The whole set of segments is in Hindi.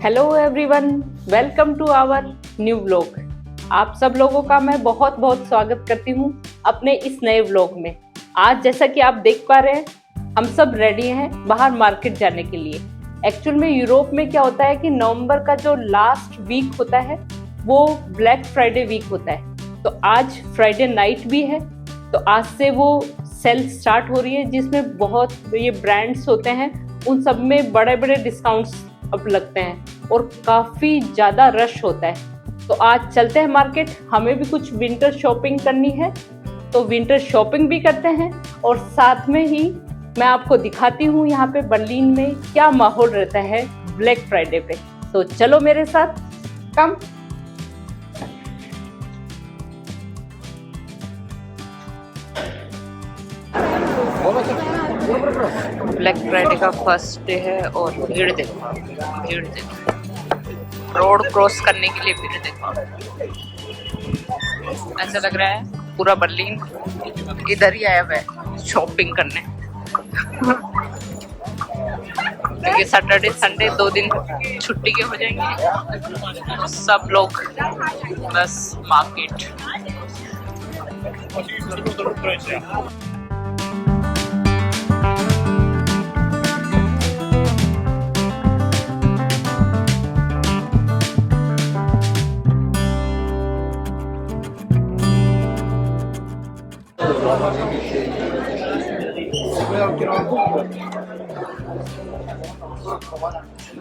Hello everyone, welcome to our new vlog. आप सब लोगों का मैं बहुत बहुत स्वागत करती हूँ अपने इस नए व्लॉग में। आज जैसा कि आप देख पा रहे हैं, हम सब रेडी हैं बाहर मार्केट जाने के लिए। एक्चुअल में यूरोप में क्या होता है कि नवंबर का जो लास्ट वीक होता है वो ब्लैक फ्राइडे वीक होता है। तो आज फ्राइडे नाइट भी है, तो आज से वो सेल स्टार्ट हो रही है जिसमें बहुत ये ब्रांड्स होते हैं, उन सब में बड़े बड़े डिस्काउंट्स अब लगते हैं और काफ़ी ज़्यादा रश होता है। तो आज चलते हैं मार्केट, हमें भी कुछ विंटर शॉपिंग करनी है, तो विंटर शॉपिंग भी करते हैं और साथ में ही मैं आपको दिखाती हूँ यहाँ पे बर्लिन में क्या माहौल रहता है ब्लैक फ्राइडे पे। तो चलो मेरे साथ, कम। ब्लैक फ्राइडे का फर्स्ट डे है और भीड़ देखो, भीड़ देखो, रोड क्रॉस करने के लिए भीड़ देखो। ऐसा लग रहा है पूरा बर्लिन इधर ही आया हुआ है शॉपिंग करने। क्योंकि सैटरडे संडे 2 दिन छुट्टी के हो जाएंगे, तो सब लोग बस मार्केट।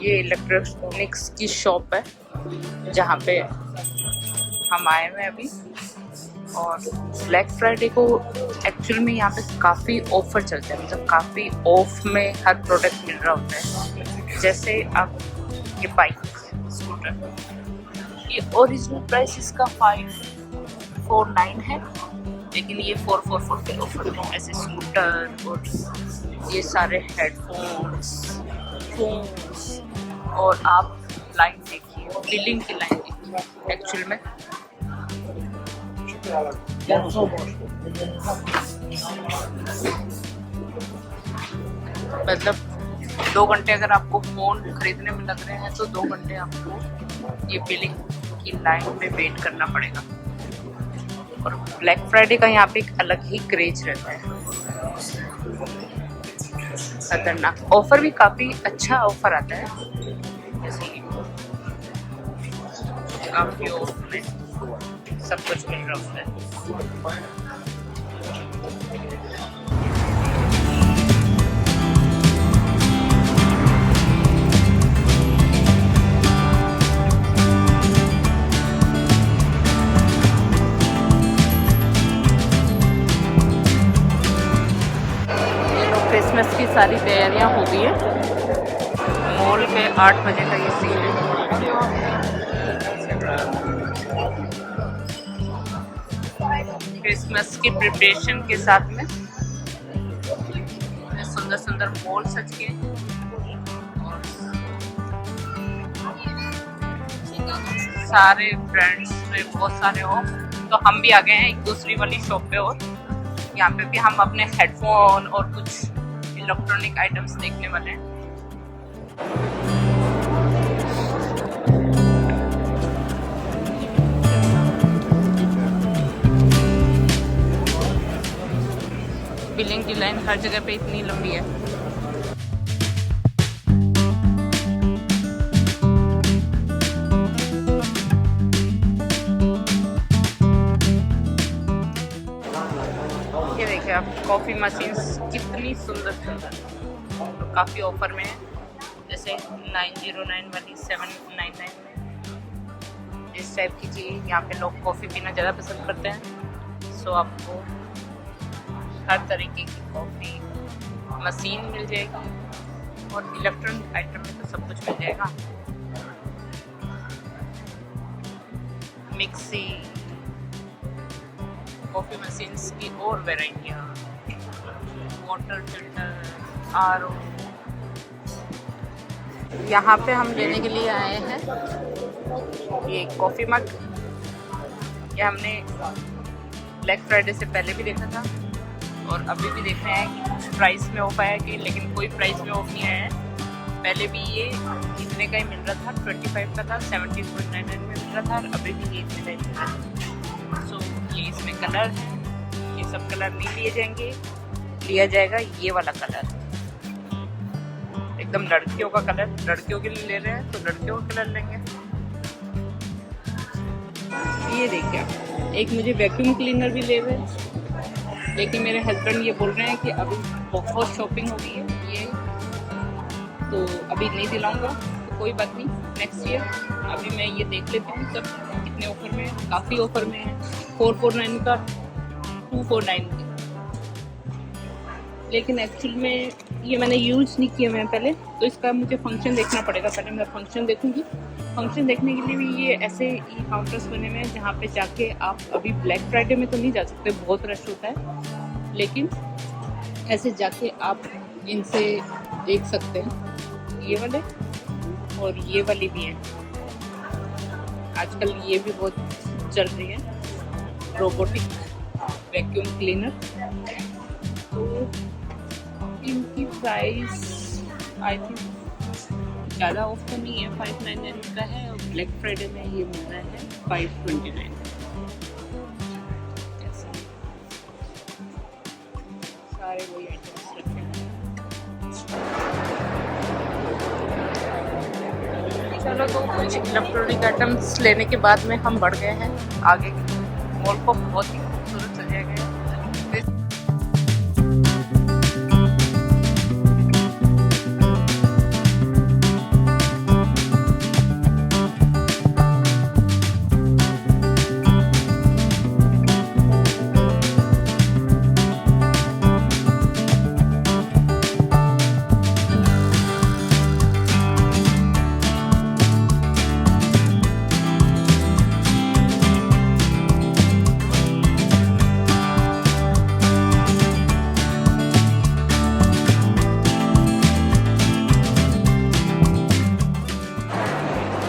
ये इलेक्ट्रॉनिक्स की शॉप है जहाँ पे हम आए हुए अभी। और ब्लैक फ्राइडे को एक्चुअल में यहाँ पे काफ़ी ऑफर चलते हैं, मतलब काफ़ी ऑफ में हर प्रोडक्ट मिल रहा होता है। जैसे अब ये बाइक स्कूटर, ये ओरिजिनल प्राइस इसका 549 है, लेकिन ये 444 के ऑफर में। ऐसे स्कूटर और ये सारे हेडफोन्स, फोन्स, और आप लाइन देखिए, बिलिंग की लाइन देखिए। एक्चुअल में मतलब 2 घंटे अगर आपको फोन खरीदने में लग रहे हैं तो 2 घंटे आपको ये बिलिंग की लाइन में वेट करना पड़ेगा। और ब्लैक फ्राइडे का यहाँ पे एक अलग ही क्रेज रहता है, खतरनाक। ऑफर भी काफ़ी अच्छा ऑफर आता है, जैसे काफ़ी ऑफ में सब कुछ मिल रहा होता है। क्रिसमस की सारी तैयारियां हो गई है। मॉल में 8 बजे का ये सीन है। क्रिसमस की प्रिपरेशन के साथ में सुंदर सुंदर मॉल सज के, और सारे ब्रांड्स में बहुत सारे ऑफ। तो हम भी आ गए हैं एक दूसरी वाली शॉप पे, और यहाँ पे भी हम अपने हेडफोन और कुछ इलेक्ट्रॉनिक आइटम्स देखने वाले हैं। बिलिंग की लाइन हर जगह पे इतनी लंबी है। ये देखिए आप, कॉफ़ी मशीन्स कितनी सुंदर सुंदर, तो काफ़ी ऑफर में है। जैसे 909 वाली 799 में, इस टाइप की चीज़। यहाँ पे लोग कॉफ़ी पीना ज़्यादा पसंद करते हैं, सो आपको हर तरीके की कॉफ़ी मशीन मिल जाएगी, और इलेक्ट्रॉनिक आइटम में तो सब कुछ मिल जाएगा। मिक्सी, कॉफ़ी मशीन्स की और वेराइटियाँ, वाटर फिल्टर, आरओ। यहाँ पे हम लेने के लिए आए हैं ये कॉफ़ी मग। ये हमने ब्लैक फ्राइडे से पहले भी देखा था और अभी भी देख रहे हैं कि कुछ प्राइस में ऑफ आया कि, लेकिन कोई प्राइस में ऑफ नहीं आया है। पहले भी ये इतने का ही मिल रहा था, 25 का था, 17.99 में मिल रहा था, और अभी भी ये इतने का ही मिल रहा है। सो ये इसमें कलर है, ये सब कलर नहीं लिए जाएंगे, लिया जाएगा ये वाला कलर, एकदम लड़कियों का कलर। लड़कियों के लिए ले रहे हैं तो लड़कियों का कलर लेंगे। ये देखिए, एक मुझे वैक्यूम क्लीनर भी ले हुए, लेकिन मेरे हस्बैंड ये बोल रहे हैं कि अभी बहुत शॉपिंग हो गई है ये, तो अभी नहीं दिलाऊंगा, तो कोई बात नहीं, नेक्स्ट ईयर। अभी मैं ये देख लेती हूँ सब कितने ऑफर में है। काफ़ी ऑफर में है, 449 का 249 की, लेकिन एक्चुअल में ये मैंने यूज़ नहीं किया मैं पहले, तो इसका मुझे फंक्शन देखना पड़ेगा। पहले मैं फंक्शन देखूँगी। फंक्शन देखने के लिए भी ये ऐसे ई काउंटर्स बने हुए हैं जहाँ पे जाके आप, अभी ब्लैक फ्राइडे में तो नहीं जा सकते, बहुत रश होता है, लेकिन ऐसे जाके आप इनसे देख सकते हैं। ये वाले और ये वाली भी हैं, आजकल ये भी बहुत चल रही है, रोबोटिक वैक्यूम क्लीनर। तो इनकी प्राइस आई थिंक ज़्यादा ऑफ तो नहीं है, 599 का है, और ब्लैक फ्राइडे में ये मिल रहा है 529। सारे वही आइटम्स रखे हैं। चलो, तो कुछ इलेक्ट्रॉनिक आइटम्स लेने के बाद में हम बढ़ गए हैं आगे। मॉल को बहुत ही खूबसूरत सजाया गया है।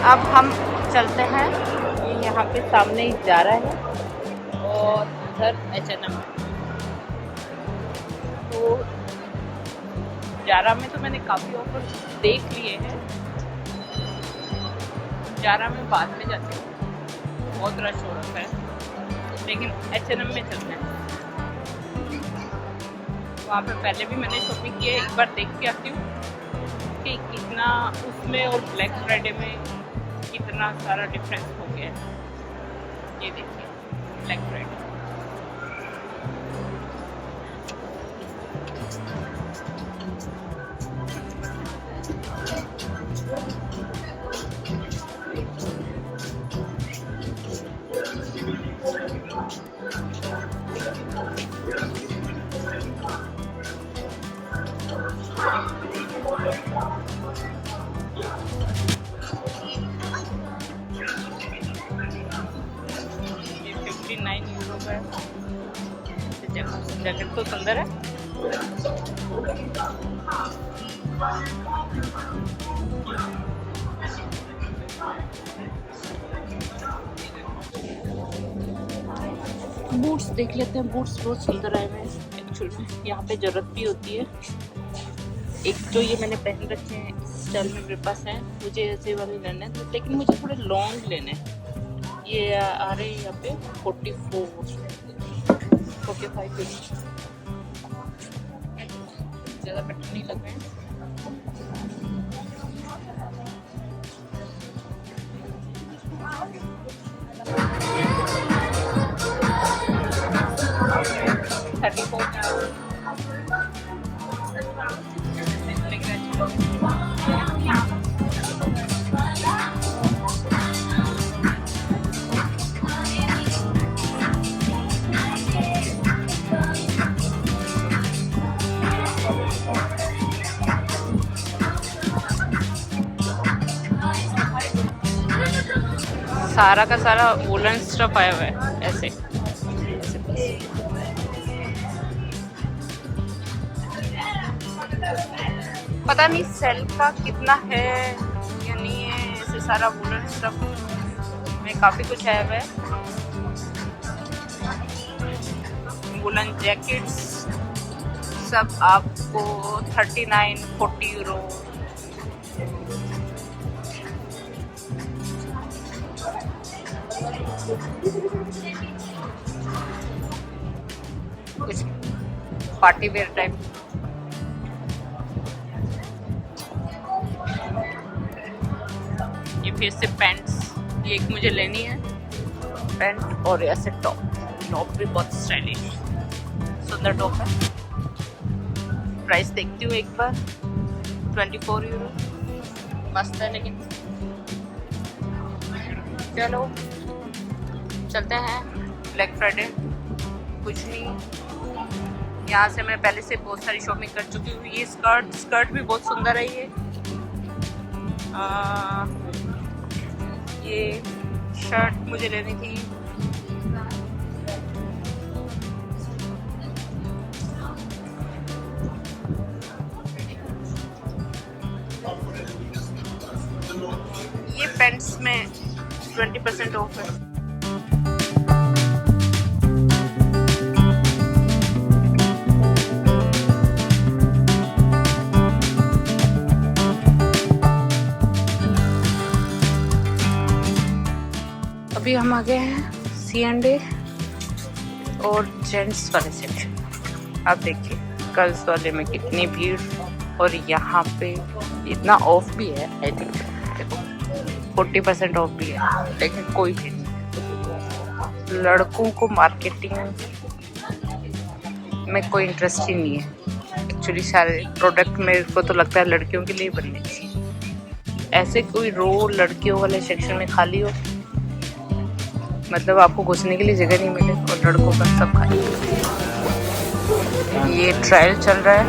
अब हम चलते हैं, ये यहाँ पे सामने ही जारा है और इधर H&M है। तो जारा में तो मैंने काफ़ी ऑफर देख लिए हैं, जारा में बाद में जाते हैं, बहुत रश हो रखा है, लेकिन H&M में चलते हैं। वहाँ पे पहले भी मैंने शॉपिंग की है, एक बार देख के आती हूँ कि कितना उसमें और ब्लैक फ्राइडे में कितना सारा डिफरेंस हो गया है। ये देखिए ब्लैक फ्राइडे, €59 का है। जैकेट तो सुंदर है। बूट्स देख लेते हैं, बूट्स बहुत सुंदर आए हुए हैं एक्चुअली में, यहाँ पे ज़रूरत भी होती है। एक तो ये मैंने पहन रखे हैं, इस स्टाइल में मेरे पास है, मुझे ऐसे वाले लेने हैं, लेकिन मुझे थोड़े लॉन्ग लेने हैं। ये आ रहे हैं यहाँ पे 44, 45 इंच, ज़्यादा बेटर नहीं लग रहे हैं। सारा का सारा वुलन स्टफ आया हुआ है ऐसे। पता नहीं सेल का कितना है या नहीं है, ऐसे सारा वुलन स्टफ में काफ़ी कुछ आया हुआ है। वुलन जैकेट्स सब आपको 39-40 यूरो कुछ पार्टी वेयर टाइप। ये फिर से पैंट्स, ये एक मुझे लेनी है पैंट, और ऐसे टॉप भी बहुत स्टाइलिश सुंदर टॉप है। प्राइस देखती हूँ एक बार, 24 यूरो। मस्त है लेकिन। चलो चलते हैं। ब्लैक फ्राइडे कुछ नहीं, यहाँ से मैं पहले से बहुत सारी शॉपिंग कर चुकी हूँ। ये स्कर्ट भी बहुत सुंदर है। ये शर्ट मुझे लेनी थी। ये पैंट्स में 20% ऑफ है। अभी हम आ गए हैं C&A और जेंट्स वाले सेक्शन। आप देखिए गर्ल्स वाले में कितनी भीड़, और यहाँ पे इतना ऑफ भी है। आई थिंक देखो 40% ऑफ भी है, लेकिन कोई भी नहीं। लड़कों को मार्केटिंग में कोई इंटरेस्ट ही नहीं है। एक्चुअली सारे प्रोडक्ट मेरे को तो लगता है लड़कियों के लिए बनने चाहिए। ऐसे कोई रो लड़कियों वाले सेक्शन में खाली हो, मतलब आपको घुसने के लिए जगह नहीं मिले, और लड़कों का सब खाली। ये ट्रायल चल रहा है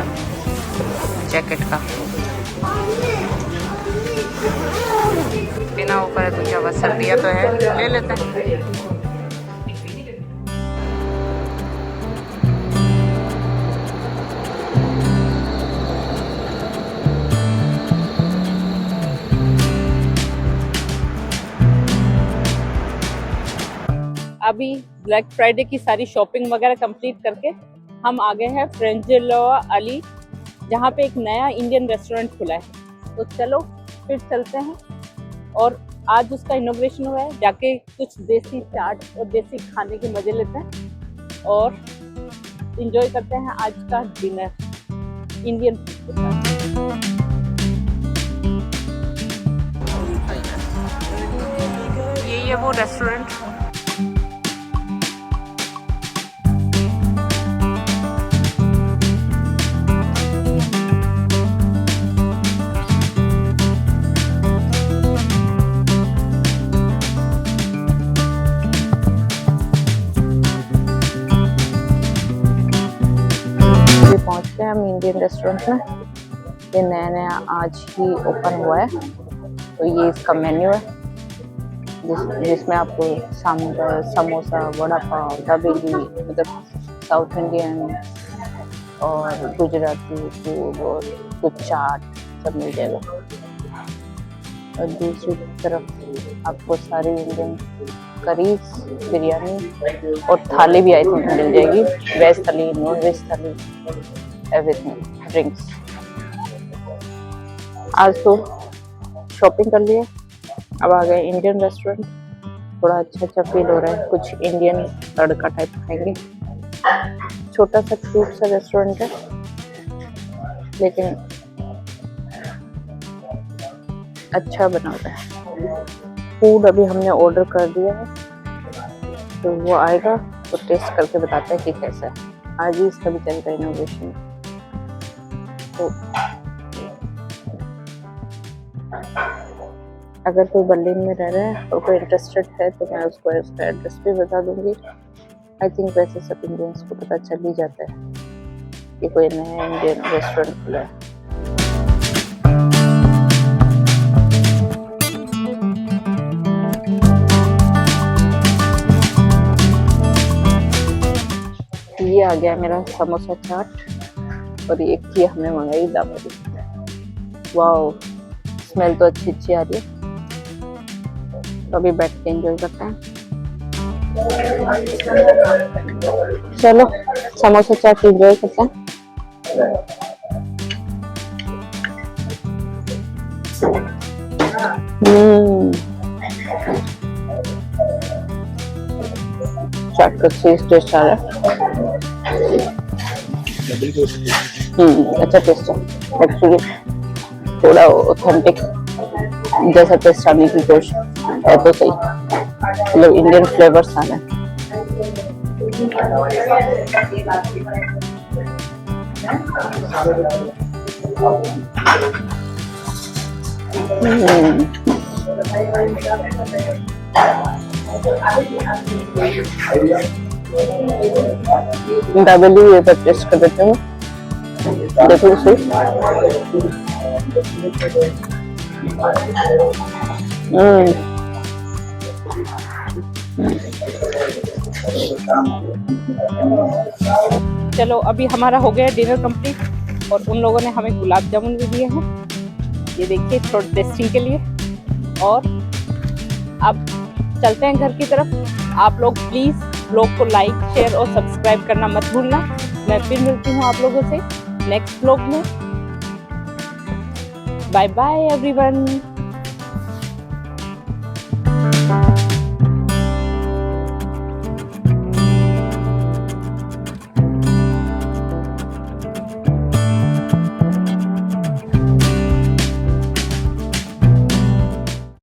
जैकेट का। बिना ऊपर है तो क्या बस, सर्दियाँ तो है, ले लेते हैं। अभी ब्लैक फ्राइडे की सारी शॉपिंग वगैरह कंप्लीट करके हम आ गए हैं फ्रेंजेलोआ अली, जहाँ पे एक नया इंडियन रेस्टोरेंट खुला है। तो चलो फिर चलते हैं, और आज उसका इनॉग्रेशन हुआ है। जाके कुछ देसी चाट और देसी खाने के मजे लेते हैं और एंजॉय करते हैं आज का डिनर इंडियन फूड के साथ। ये वो रेस्टोरेंट। पहुंचते हैं हम इंडियन रेस्टोरेंट में। ये नया आज ही ओपन हुआ है। तो ये इसका मेन्यू है, जिसमें आपको सांभर, समोसा, वड़ा पाव, दाबेली, मतलब साउथ इंडियन और गुजराती फूड और कुछ चाट सब मिल जाएगा। और दूसरी तरफ आपको सारी इंडियन करीज, बिरयानी और थाली भी आई थिंक मिल जाएगी। वेज थाली, नॉन वेज थाली, एवरीथिंग, ड्रिंक्स। आज तो शॉपिंग कर लिए, अब आ गए इंडियन रेस्टोरेंट। थोड़ा अच्छा फील हो रहा है, कुछ इंडियन तड़का टाइप खाएंगे। छोटा सा क्यूट सा रेस्टोरेंट है, लेकिन अच्छा बना हुआ है। फूड अभी हमने ऑर्डर कर दिया है, तो वो आएगा तो टेस्ट करके बताते हैं कि कैसा है। आज ही इसका भी चलेगा इनोवेशन। तो अगर कोई बर्लिन में रह रहा है और कोई इंटरेस्टेड है तो मैं उसको उसका एड्रेस भी बता दूंगी। आई थिंक वैसे सब इंडियंस को पता चल ही जाता है कि कोई नया इंडियन रेस्टोरेंट खुला है। ये आ गया मेरा समोसा चाट, और एक ही हमने मंगाई दाबेली। वाओ, स्मेल तो अच्छी आ रही है। तो अभी बैठ के एंजॉय करते हैं। चलो समोसा चाट एंजॉय करते हैं। चाट का टेस्ट आ रहा है। अच्छा टेस्ट है एक्चुअली, थोड़ा ऑथेंटिक जैसा टेस्ट आने की कोशिश है तो सही, मतलब इंडियन फ्लेवर्स आना है। दाबेली ये पर टेस्ट कर देते हैं, देखो सही। चलो अभी हमारा हो गया डिनर कंप्लीट और उन लोगों ने हमें गुलाब जामुन भी दिए हैं, ये देखिए थोड़ा टेस्टिंग के लिए। और अब चलते हैं घर की तरफ। आप लोग प्लीज़ ब्लॉग को लाइक शेयर और सब्सक्राइब करना मत भूलना। मैं फिर मिलती हूँ आप लोगों से नेक्स्ट ब्लॉग में। Bye bye everyone.